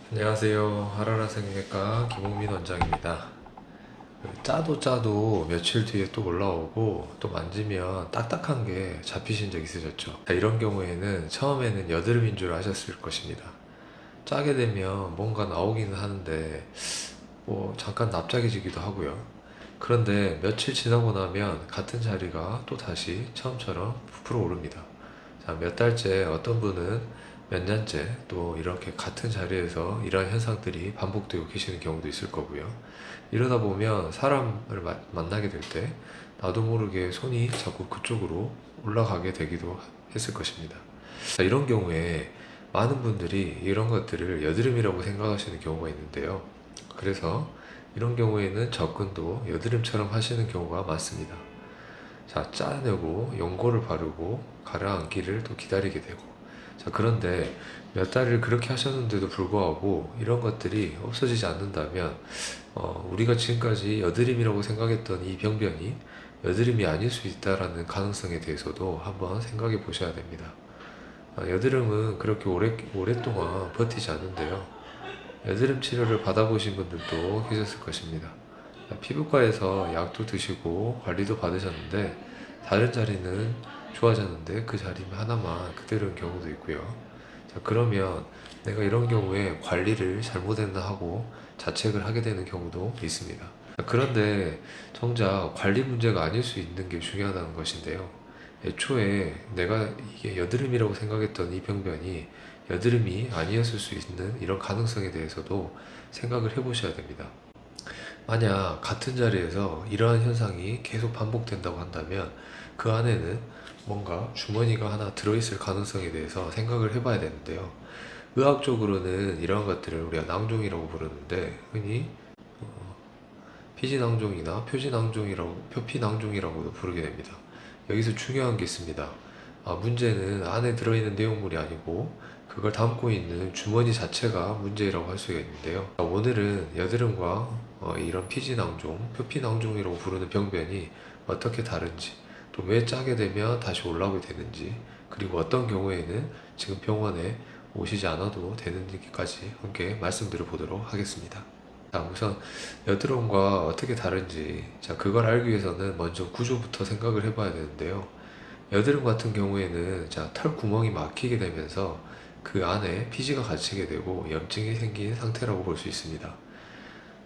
안녕하세요. 하라라 생명외과 김홍민 원장입니다. 짜도 짜도 며칠 뒤에 또 올라오고 또 만지면 딱딱한 게 잡히신 적 있으셨죠? 이런 경우에는 처음에는 여드름인 줄 아셨을 것입니다. 짜게 되면 뭔가 나오기는 하는데 뭐 잠깐 납작해지기도 하고요. 그런데 며칠 지나고 나면 같은 자리가 또 다시 처음처럼 부풀어 오릅니다. 자, 몇 달째 어떤 분은 몇 년째 또 이렇게 같은 자리에서 이러한 현상들이 반복되고 계시는 경우도 있을 거고요. 이러다 보면 사람을 만나게 될 때 나도 모르게 손이 자꾸 그쪽으로 올라가게 되기도 했을 것입니다. 자, 이런 경우에 많은 분들이 이런 것들을 여드름이라고 생각하시는 경우가 있는데요. 그래서 이런 경우에는 접근도 여드름처럼 하시는 경우가 많습니다. 자, 짜내고 연고를 바르고 가라앉기를 또 기다리게 되고. 자, 그런데 몇 달을 그렇게 하셨는데도 불구하고 이런 것들이 없어지지 않는다면 우리가 지금까지 여드름이라고 생각했던 이 병변이 여드름이 아닐 수 있다라는 가능성에 대해서도 한번 생각해 보셔야 됩니다. 여드름은 그렇게 오랫동안 버티지 않는데요. 여드름 치료를 받아보신 분들도 계셨을 것입니다. 피부과에서 약도 드시고 관리도 받으셨는데 다른 자리는 좋아졌는데 그 자리는 하나만 그대로인 경우도 있고요. 자, 그러면 내가 이런 경우에 관리를 잘못했나 하고 자책을 하게 되는 경우도 있습니다. 그런데 정작 관리 문제가 아닐 수 있는 게 중요하다는 것인데요. 애초에 내가 이게 여드름이라고 생각했던 이 병변이 여드름이 아니었을 수 있는 이런 가능성에 대해서도 생각을 해보셔야 됩니다. 만약 같은 자리에서 이러한 현상이 계속 반복된다고 한다면 그 안에는 뭔가 주머니가 하나 들어있을 가능성에 대해서 생각을 해봐야 되는데요. 의학적으로는 이러한 것들을 우리가 낭종이라고 부르는데 흔히 피지낭종이나 표피낭종이라고도 부르게 됩니다. 여기서 중요한 게 있습니다. 문제는 안에 들어있는 내용물이 아니고 그걸 담고 있는 주머니 자체가 문제라고 할 수가 있는데요. 오늘은 여드름과 이런 피지낭종, 표피낭종이라고 부르는 병변이 어떻게 다른지, 또 왜 짜게 되면 다시 올라오게 되는지, 그리고 어떤 경우에는 지금 병원에 오시지 않아도 되는지까지 함께 말씀드려 보도록 하겠습니다. 자, 우선 여드름과 어떻게 다른지, 자, 그걸 알기 위해서는 먼저 구조부터 생각을 해봐야 되는데요. 여드름 같은 경우에는 자, 털 구멍이 막히게 되면서 그 안에 피지가 갇히게 되고 염증이 생긴 상태라고 볼 수 있습니다.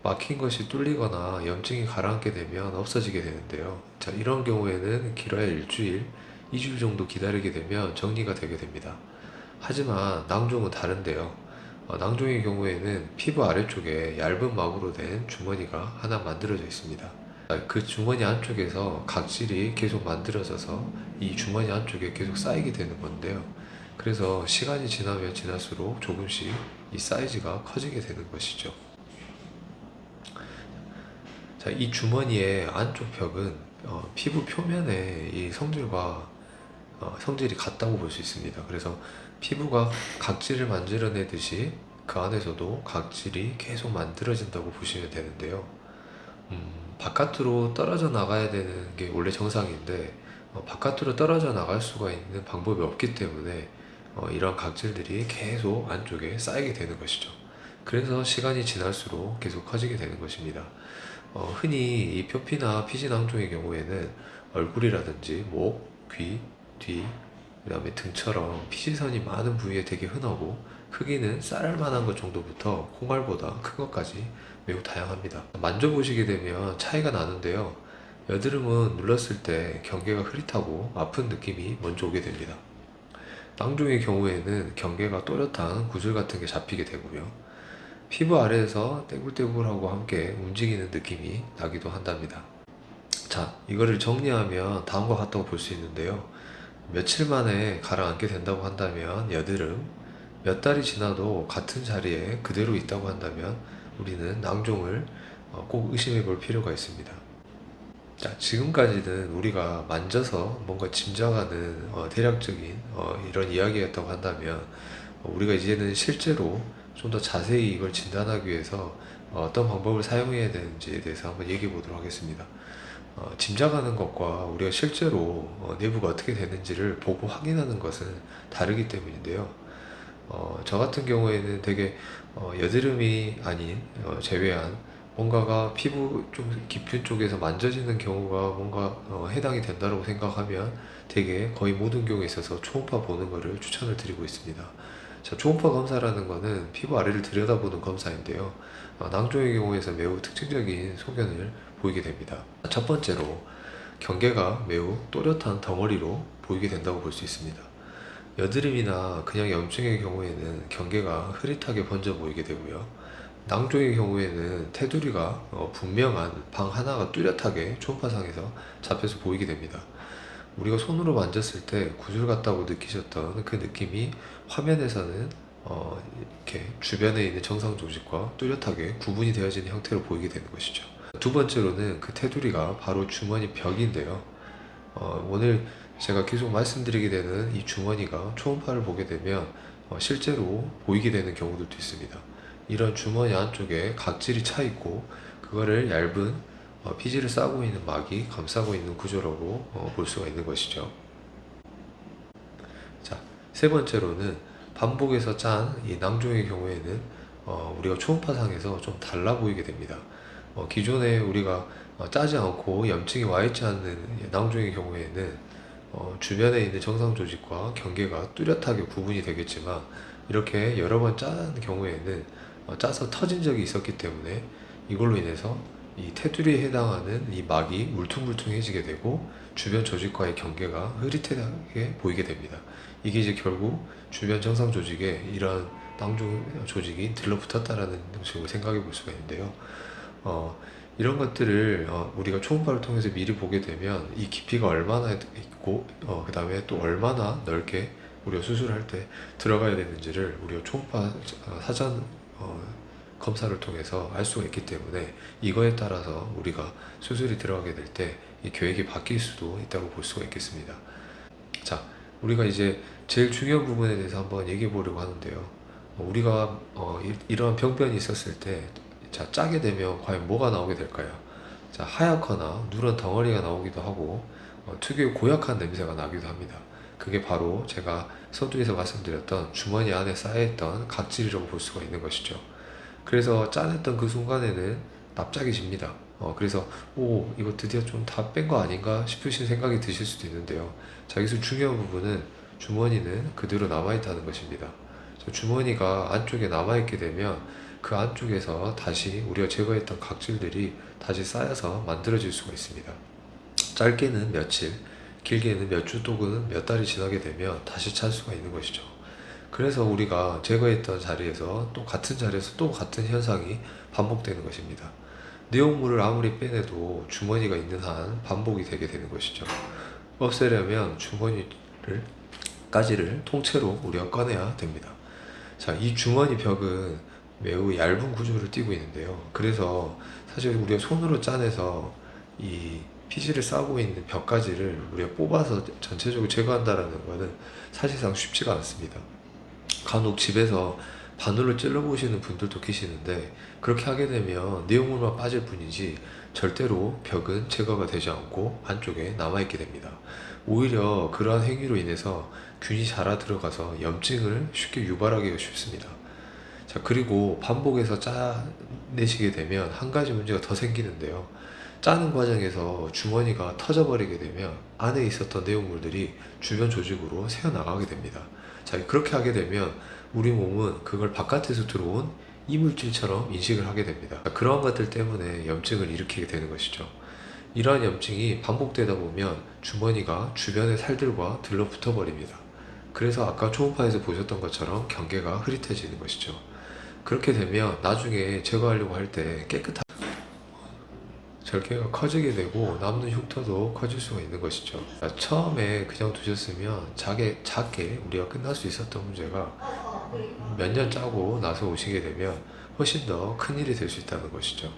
막힌 것이 뚫리거나 염증이 가라앉게 되면 없어지게 되는데요. 자, 이런 경우에는 길어야 일주일, 2주일 정도 기다리게 되면 정리가 되게 됩니다. 하지만 낭종은 다른데요. 낭종의 경우에는 피부 아래쪽에 얇은 막으로 된 주머니가 하나 만들어져 있습니다. 그 주머니 안쪽에서 각질이 계속 만들어져서 이 주머니 안쪽에 계속 쌓이게 되는 건데요. 그래서 시간이 지나면 지날수록 조금씩 이 사이즈가 커지게 되는 것이죠. 자, 이 주머니의 안쪽 벽은 피부 표면에 이 성질과 성질이 같다고 볼 수 있습니다. 그래서 피부가 각질을 만들어내듯이 그 안에서도 각질이 계속 만들어진다고 보시면 되는데요. 바깥으로 떨어져 나가야 되는 게 원래 정상인데 바깥으로 떨어져 나갈 수가 있는 방법이 없기 때문에 이런 각질들이 계속 안쪽에 쌓이게 되는 것이죠. 그래서 시간이 지날수록 계속 커지게 되는 것입니다. 흔히 이 표피나 피지낭종의 경우에는 얼굴이라든지 목, 귀, 뒤, 그 다음에 등처럼 피지선이 많은 부위에 되게 흔하고 크기는 쌀알 만한 것 정도부터 콩알보다 큰 것까지 매우 다양합니다. 만져보시게 되면 차이가 나는데요. 여드름은 눌렀을 때 경계가 흐릿하고 아픈 느낌이 먼저 오게 됩니다. 낭종의 경우에는 경계가 또렷한 구슬 같은 게 잡히게 되고요. 피부 아래에서 떼굴떼굴하고 함께 움직이는 느낌이 나기도 한답니다. 자, 이거를 정리하면 다음과 같다고 볼 수 있는데요. 며칠 만에 가라앉게 된다고 한다면 여드름, 몇 달이 지나도 같은 자리에 그대로 있다고 한다면 우리는 낭종을 꼭 의심해 볼 필요가 있습니다. 자, 지금까지는 우리가 만져서 뭔가 짐작하는 대략적인 이런 이야기였다고 한다면 우리가 이제는 실제로 좀 더 자세히 이걸 진단하기 위해서 어떤 방법을 사용해야 되는지에 대해서 한번 얘기해 보도록 하겠습니다. 짐작하는 것과 우리가 실제로 내부가 어떻게 되는지를 보고 확인하는 것은 다르기 때문인데요. 저 같은 경우에는 되게 여드름이 아닌 제외한 뭔가가 피부 좀 깊은 쪽에서 만져지는 경우가 뭔가 해당이 된다고 생각하면 되게 거의 모든 경우에 있어서 초음파 보는 거를 추천을 드리고 있습니다. 자, 초음파 검사라는 거는 피부 아래를 들여다보는 검사인데요. 낭종의 경우에서 매우 특징적인 소견을 보이게 됩니다. 첫 번째로 경계가 매우 또렷한 덩어리로 보이게 된다고 볼 수 있습니다. 여드름이나 그냥 염증의 경우에는 경계가 흐릿하게 번져 보이게 되고요. 낭종의 경우에는 테두리가 분명한 방 하나가 뚜렷하게 초음파상에서 잡혀서 보이게 됩니다. 우리가 손으로 만졌을 때 구슬 같다고 느끼셨던 그 느낌이 화면에서는 이렇게 주변에 있는 정상 조직과 뚜렷하게 구분이 되어지는 형태로 보이게 되는 것이죠. 두 번째로는 그 테두리가 바로 주머니 벽인데요. 오늘 제가 계속 말씀드리게 되는 이 주머니가 초음파를 보게 되면 실제로 보이게 되는 경우들도 있습니다. 이런 주머니 안쪽에 각질이 차 있고 그거를 얇은 피지를 싸고 있는 막이 감싸고 있는 구조라고 볼 수가 있는 것이죠. 자, 세 번째로는 반복해서 짠 이 낭종의 경우에는 우리가 초음파상에서 좀 달라 보이게 됩니다. 기존에 우리가 짜지 않고 염증이 와 있지 않는 낭종의 경우에는 주변에 있는 정상 조직과 경계가 뚜렷하게 구분이 되겠지만 이렇게 여러 번 짠 경우에는 짜서 터진 적이 있었기 때문에 이걸로 인해서 이 테두리에 해당하는 이 막이 울퉁불퉁해지게 되고 주변 조직과의 경계가 흐릿하게 보이게 됩니다. 이게 이제 결국 주변 정상 조직에 이런 낭종 조직이 들러붙었다라는 식으로 생각해 볼 수가 있는데요. 이런 것들을 우리가 초음파를 통해서 미리 보게 되면 이 깊이가 얼마나 있고 그 다음에 또 얼마나 넓게 우리가 수술할 때 들어가야 되는지를 우리가 초음파 사전 검사를 통해서 알 수가 있기 때문에 이거에 따라서 우리가 수술이 들어가게 될 때 이 계획이 바뀔 수도 있다고 볼 수가 있겠습니다. 자, 우리가 이제 제일 중요한 부분에 대해서 한번 얘기해 보려고 하는데요. 우리가 이러한 병변이 있었을 때 자, 짜게 되면 과연 뭐가 나오게 될까요? 자, 하얗거나 누런 덩어리가 나오기도 하고 특유의 고약한 냄새가 나기도 합니다. 그게 바로 제가 서두에서 말씀드렸던 주머니 안에 쌓여있던 각질이라고 볼 수가 있는 것이죠. 그래서 짜냈던 그 순간에는 납작해집니다. 그래서 이거 드디어 좀 다 뺀 거 아닌가 싶으신 생각이 드실 수도 있는데요. 자, 여기서 중요한 부분은 주머니는 그대로 남아있다는 것입니다. 주머니가 안쪽에 남아있게 되면 그 안쪽에서 다시 우리가 제거했던 각질들이 다시 쌓여서 만들어질 수가 있습니다. 짧게는 며칠, 길게는 몇 주 또는 몇 달이 지나게 되면 다시 찰 수가 있는 것이죠. 그래서 우리가 제거했던 자리에서 또 같은 자리에서 또 같은 현상이 반복되는 것입니다. 내용물을 아무리 빼내도 주머니가 있는 한 반복이 되게 되는 것이죠. 없애려면 가지를 통째로 우리가 꺼내야 됩니다. 자, 이 주머니 벽은 매우 얇은 구조를 띠고 있는데요. 그래서 사실 우리가 손으로 짜내서 이 피지를 싸고 있는 벽가지를 우리가 뽑아서 전체적으로 제거한다는 것은 사실상 쉽지가 않습니다. 간혹 집에서 바늘로 찔러보시는 분들도 계시는데 그렇게 하게 되면 내용물만 빠질 뿐이지 절대로 벽은 제거가 되지 않고 안쪽에 남아있게 됩니다. 오히려 그러한 행위로 인해서 균이 자라 들어가서 염증을 쉽게 유발하기가 쉽습니다. 자, 그리고 반복해서 짜내시게 되면 한 가지 문제가 더 생기는데요. 짜는 과정에서 주머니가 터져버리게 되면 안에 있었던 내용물들이 주변 조직으로 새어나가게 됩니다. 자, 그렇게 하게 되면 우리 몸은 그걸 바깥에서 들어온 이물질처럼 인식을 하게 됩니다. 그러한 것들 때문에 염증을 일으키게 되는 것이죠. 이러한 염증이 반복되다 보면 주머니가 주변의 살들과 들러붙어 버립니다. 그래서 아까 초음파에서 보셨던 것처럼 경계가 흐릿해지는 것이죠. 그렇게 되면 나중에 제거하려고 할 때 깨끗한 절개가 커지게 되고 남는 흉터도 커질 수가 있는 것이죠. 처음에 그냥 두셨으면 작게 우리가 끝날 수 있었던 문제가 몇 년 짜고 나서 오시게 되면 훨씬 더 큰일이 될 수 있다는 것이죠.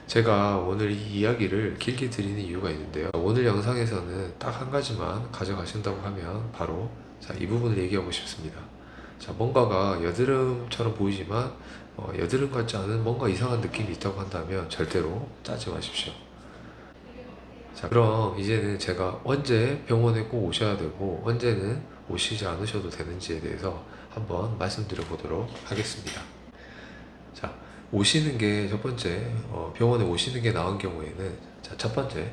제가 오늘 이 이야기를 길게 드리는 이유가 있는데요. 오늘 영상에서는 딱 한 가지만 가져가신다고 하면 바로 이 부분을 얘기하고 싶습니다. 자, 뭔가가 여드름처럼 보이지만 여드름 같지 않은 뭔가 이상한 느낌이 있다고 한다면 절대로 짜지 마십시오. 자, 그럼 이제는 제가 언제 병원에 꼭 오셔야 되고 언제는 오시지 않으셔도 되는지에 대해서 한번 말씀드려 보도록 하겠습니다. 자, 오시는 게 첫 번째, 병원에 오시는 게 나은 경우에는, 자, 첫 번째,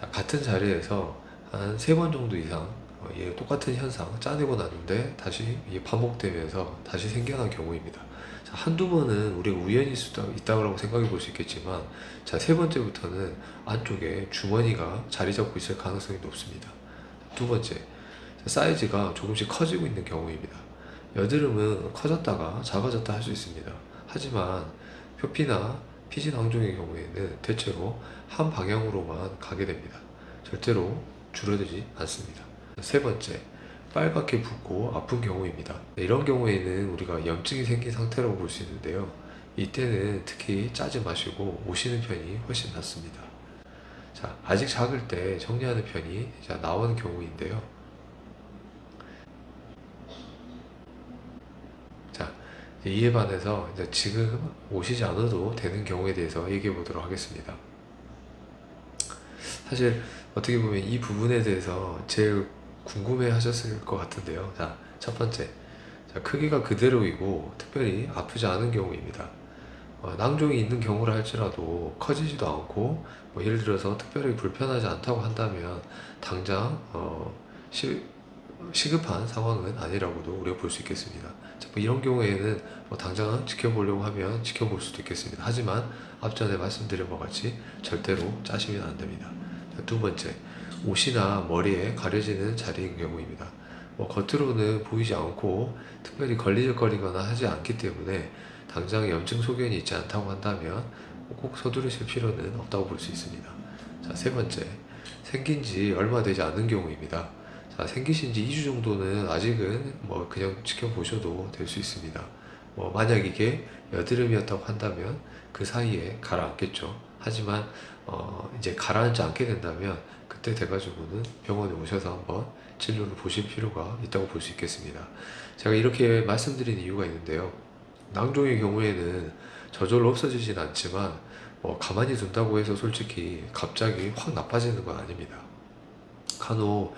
자, 같은 자리에서 한 3번 정도 이상, 예, 똑같은 현상 짜내고 났는데 다시 이게 반복되면서 다시 생겨난 경우입니다. 자, 한두 번은 우리가 우연히 있다고 생각해 볼 수 있겠지만, 자, 3번째부터는 안쪽에 주머니가 자리 잡고 있을 가능성이 높습니다. 두 번째, 사이즈가 조금씩 커지고 있는 경우입니다. 여드름은 커졌다가 작아졌다 할 수 있습니다. 하지만 표피나 피지낭종의 경우에는 대체로 한 방향으로만 가게 됩니다. 절대로 줄어들지 않습니다. 세 번째, 빨갛게 붓고 아픈 경우입니다. 이런 경우에는 우리가 염증이 생긴 상태라고 볼 수 있는데요. 이때는 특히 짜지 마시고 오시는 편이 훨씬 낫습니다. 자, 아직 작을 때 정리하는 편이 나오는 경우인데요. 자, 이에 반해서 이제 지금 오시지 않아도 되는 경우에 대해서 얘기해 보도록 하겠습니다. 사실 어떻게 보면 이 부분에 대해서 제일 궁금해 하셨을 것 같은데요. 자, 첫 번째. 자, 크기가 그대로이고 특별히 아프지 않은 경우입니다. 낭종이 있는 경우라 할지라도 커지지도 않고 예를 들어서 특별히 불편하지 않다고 한다면 당장 시급한 상황은 아니라고도 우리가 볼 수 있겠습니다. 자, 이런 경우에는 당장 지켜보려고 하면 지켜볼 수도 있겠습니다. 하지만 앞전에 말씀드린 것 같이 절대로 짜시면 안 됩니다. 자, 두 번째, 옷이나 머리에 가려지는 자리인 경우입니다. 겉으로는 보이지 않고 특별히 걸리적거리거나 하지 않기 때문에 당장 염증 소견이 있지 않다고 한다면 꼭 서두르실 필요는 없다고 볼 수 있습니다. 자, 세 번째, 생긴 지 얼마 되지 않은 경우입니다. 자, 생기신 지 2주 정도는 아직은 그냥 지켜보셔도 될 수 있습니다. 만약 이게 여드름이었다고 한다면 그 사이에 가라앉겠죠. 하지만 이제 가라앉지 않게 된다면 그때 돼가지고는 병원에 오셔서 한번 진료를 보실 필요가 있다고 볼 수 있겠습니다. 제가 이렇게 말씀드린 이유가 있는데요. 낭종의 경우에는 저절로 없어지진 않지만 가만히 둔다고 해서 솔직히 갑자기 확 나빠지는 건 아닙니다. 간혹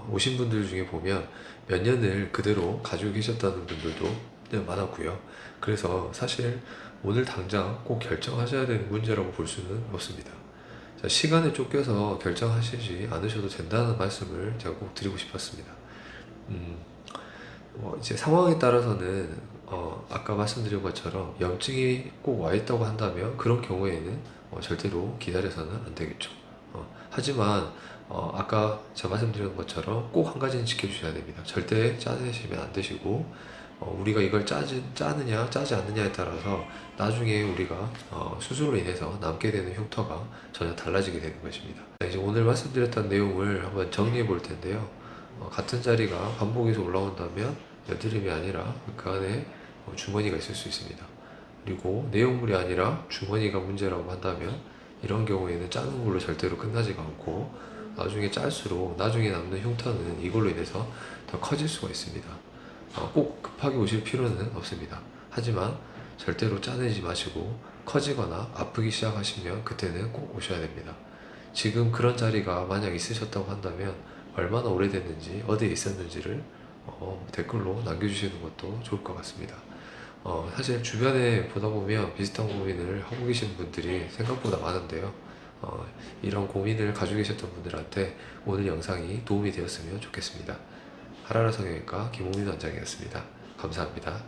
오신 분들 중에 보면 몇 년을 그대로 가지고 계셨다는 분들도 많았고요. 그래서 사실 오늘 당장 꼭 결정하셔야 되는 문제라고 볼 수는 없습니다. 자, 시간에 쫓겨서 결정하시지 않으셔도 된다는 말씀을 제가 꼭 드리고 싶었습니다. 이제 상황에 따라서는 아까 말씀드린 것처럼 염증이 꼭 와 있다고 한다면 그런 경우에는 절대로 기다려서는 안 되겠죠. 하지만 아까 제가 말씀드린 것처럼 꼭 한 가지는 지켜주셔야 됩니다. 절대 짜내시면 안 되시고 우리가 이걸 짜느냐 짜지 않느냐에 따라서 나중에 우리가 수술로 인해서 남게 되는 흉터가 전혀 달라지게 되는 것입니다. 이제 오늘 말씀드렸던 내용을 한번 정리해 볼 텐데요. 같은 자리가 반복해서 올라온다면 여드름이 아니라 그 안에 주머니가 있을 수 있습니다. 그리고 내용물이 아니라 주머니가 문제라고 한다면 이런 경우에는 짜는 걸로 절대로 끝나지가 않고 나중에 짤수록 나중에 남는 흉터는 이걸로 인해서 더 커질 수가 있습니다. 꼭 급하게 오실 필요는 없습니다. 하지만 절대로 짜내지 마시고 커지거나 아프기 시작하시면 그때는 꼭 오셔야 됩니다. 지금 그런 자리가 만약 있으셨다고 한다면 얼마나 오래됐는지 어디에 있었는지를 댓글로 남겨주시는 것도 좋을 것 같습니다. 사실 주변에 보다 보면 비슷한 고민을 하고 계신 분들이 생각보다 많은데요. 이런 고민을 가지고 계셨던 분들한테 오늘 영상이 도움이 되었으면 좋겠습니다. 하라라 성형외과 김홍민 원장이었습니다. 감사합니다.